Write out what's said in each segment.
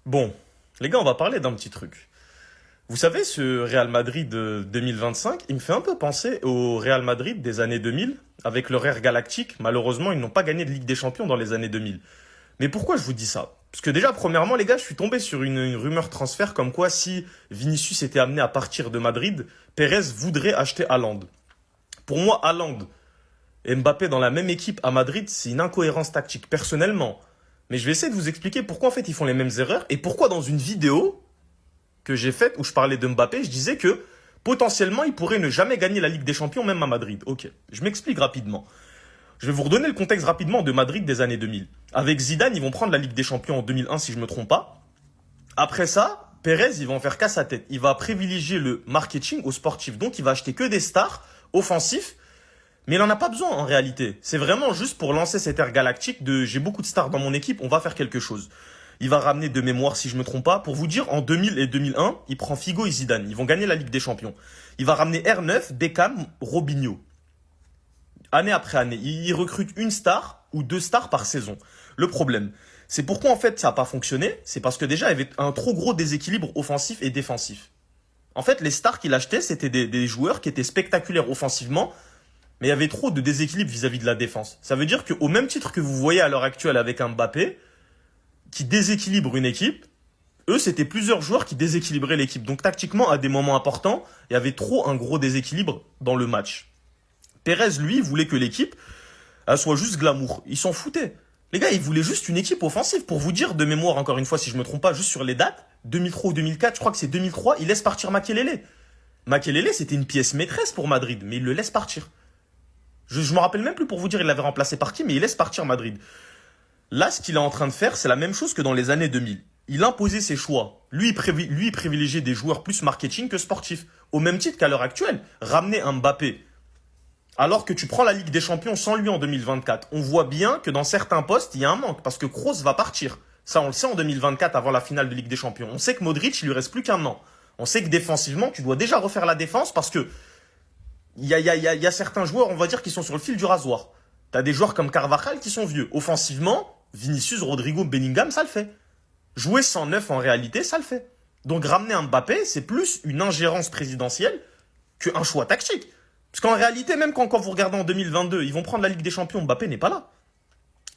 Bon, les gars, on va parler d'un petit truc. Vous savez, ce Real Madrid 2025, il me fait un peu penser au Real Madrid des années 2000, avec leur ère galactique. Malheureusement, ils n'ont pas gagné de Ligue des Champions dans les années 2000. Mais pourquoi je vous dis ça? Parce que déjà, premièrement, les gars, je suis tombé sur une rumeur transfert comme quoi si Vinicius était amené à partir de Madrid, Pérez voudrait acheter Haaland. Pour moi, Haaland et Mbappé dans la même équipe à Madrid, c'est une incohérence tactique, personnellement. Mais je vais essayer de vous expliquer pourquoi en fait ils font les mêmes erreurs et pourquoi dans une vidéo que j'ai faite où je parlais de Mbappé, je disais que potentiellement il pourrait ne jamais gagner la Ligue des Champions même à Madrid. Ok, je m'explique rapidement. Je vais vous redonner le contexte rapidement de Madrid des années 2000. Avec Zidane, ils vont prendre la Ligue des Champions en 2001 si je me trompe pas. Après ça, Pérez, il va en faire qu'à sa tête. Il va privilégier le marketing au sportif. Donc il va acheter que des stars offensifs. Mais il en a pas besoin en réalité. C'est vraiment juste pour lancer cette ère galactique de j'ai beaucoup de stars dans mon équipe, on va faire quelque chose. Il va ramener de mémoire, si je me trompe pas. Pour vous dire, en 2000 et 2001, il prend Figo et Zidane. Ils vont gagner la Ligue des Champions. Il va ramener R9, Beckham, Robinho. Année après année. Il recrute une star ou deux stars par saison. Le problème, c'est pourquoi en fait ça n'a pas fonctionné. C'est parce que déjà, il y avait un trop gros déséquilibre offensif et défensif. En fait, les stars qu'il achetait, c'était des joueurs qui étaient spectaculaires offensivement, mais il y avait trop de déséquilibre vis-à-vis de la défense. Ça veut dire qu'au même titre que vous voyez à l'heure actuelle avec un Mbappé, qui déséquilibre une équipe, eux, c'était plusieurs joueurs qui déséquilibraient l'équipe. Donc tactiquement, à des moments importants, il y avait trop un gros déséquilibre dans le match. Pérez, lui, voulait que l'équipe elle soit juste glamour. Il s'en foutait. Les gars, il voulait juste une équipe offensive. Pour vous dire de mémoire, encore une fois, si je me trompe pas, juste sur les dates, 2003 ou 2004, je crois que c'est 2003, il laisse partir Makelele. Makelele, c'était une pièce maîtresse pour Madrid, mais il le laisse partir. Je me rappelle même plus pour vous dire il l'avait remplacé par qui, mais il laisse partir Madrid. Là, ce qu'il est en train de faire, c'est la même chose que dans les années 2000. Il imposait ses choix. Lui, il privilégiait des joueurs plus marketing que sportifs. Au même titre qu'à l'heure actuelle, ramener un Mbappé. Alors que tu prends la Ligue des Champions sans lui en 2024, on voit bien que dans certains postes, il y a un manque, parce que Kroos va partir. Ça, on le sait en 2024, avant la finale de Ligue des Champions. On sait que Modric, il lui reste plus qu'un an. On sait que défensivement, tu dois déjà refaire la défense, parce que il y a certains joueurs, on va dire, qui sont sur le fil du rasoir. T'as des joueurs comme Carvajal qui sont vieux. Offensivement, Vinicius, Rodrigo, Bellingham, ça le fait. Jouer sans neuf en réalité, ça le fait. Donc ramener un Mbappé, c'est plus une ingérence présidentielle qu'un choix tactique. Parce qu'en réalité, même quand vous regardez en 2022, ils vont prendre la Ligue des Champions, Mbappé n'est pas là.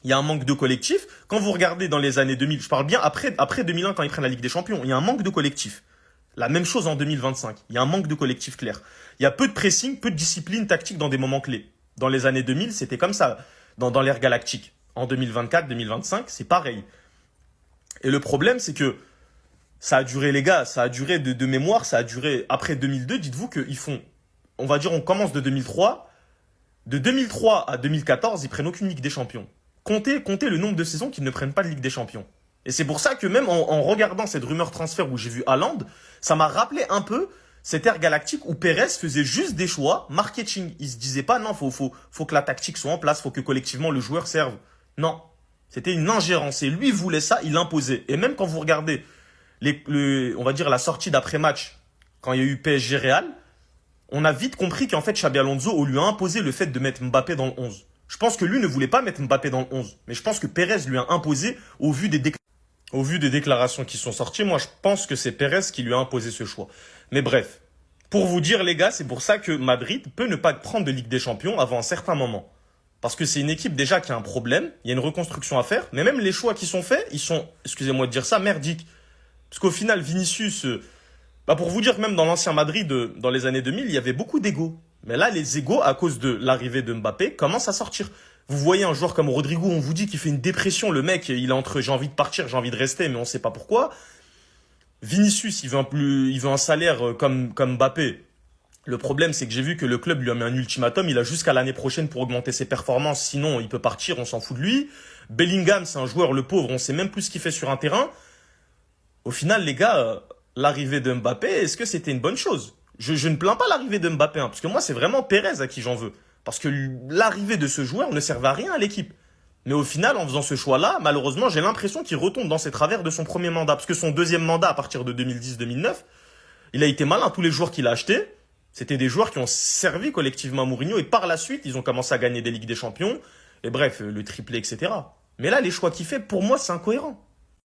Il y a un manque de collectif. Quand vous regardez dans les années 2000, je parle bien après 2001 quand ils prennent la Ligue des Champions, il y a un manque de collectif. La même chose en 2025. Il y a un manque de collectif clair. Il y a peu de pressing, peu de discipline tactique dans des moments clés. Dans les années 2000, c'était comme ça. Dans l'ère galactique. En 2024, 2025, c'est pareil. Et le problème, c'est que ça a duré, les gars, ça a duré de mémoire, ça a duré après 2002. Dites-vous qu'ils font, on va dire, on commence de 2003. De 2003 à 2014, ils prennent aucune Ligue des Champions. Comptez le nombre de saisons qu'ils ne prennent pas de Ligue des Champions. Et c'est pour ça que même en regardant cette rumeur transfert où j'ai vu Haaland, ça m'a rappelé un peu cette ère galactique où Pérez faisait juste des choix marketing. Il se disait pas non, faut que la tactique soit en place, faut que collectivement le joueur serve. Non, c'était une ingérence et lui voulait ça, il imposait. Et même quand vous regardez on va dire la sortie d'après-match, quand il y a eu PSG Real, on a vite compris qu'en fait Xabi Alonso on lui a imposé le fait de mettre Mbappé dans le 11. Je pense que lui ne voulait pas mettre Mbappé dans le 11, mais je pense que Pérez lui a imposé au vu des déclarations qui sont sorties, moi je pense que c'est Pérez qui lui a imposé ce choix. Mais bref, pour vous dire les gars, c'est pour ça que Madrid peut ne pas prendre de Ligue des Champions avant un certain moment. Parce que c'est une équipe déjà qui a un problème, il y a une reconstruction à faire, mais même les choix qui sont faits, ils sont, excusez-moi de dire ça, merdiques. Parce qu'au final, Vinicius, pour vous dire que même dans l'ancien Madrid, dans les années 2000, il y avait beaucoup d'égos. Mais là, les égos, à cause de l'arrivée de Mbappé, commencent à sortir. Vous voyez un joueur comme Rodrigo, on vous dit qu'il fait une dépression. Le mec, il est entre j'ai envie de partir, j'ai envie de rester, mais on ne sait pas pourquoi. Vinicius, il veut un salaire comme Mbappé. Le problème, c'est que j'ai vu que le club lui a mis un ultimatum. Il a jusqu'à l'année prochaine pour augmenter ses performances. Sinon, il peut partir, on s'en fout de lui. Bellingham, c'est un joueur, le pauvre, on sait même plus ce qu'il fait sur un terrain. Au final, les gars, l'arrivée de Mbappé, est-ce que c'était une bonne chose? Je ne plains pas l'arrivée de Mbappé, hein, parce que moi, c'est vraiment Pérez à qui j'en veux. Parce que l'arrivée de ce joueur ne servait à rien à l'équipe. Mais au final, en faisant ce choix-là, malheureusement, j'ai l'impression qu'il retombe dans ses travers de son premier mandat. Parce que son deuxième mandat, à partir de 2010-2009, il a été malin. Tous les joueurs qu'il a achetés, c'était des joueurs qui ont servi collectivement à Mourinho. Et par la suite, ils ont commencé à gagner des Ligues des Champions. Et bref, le triplé, etc. Mais là, les choix qu'il fait, pour moi, c'est incohérent.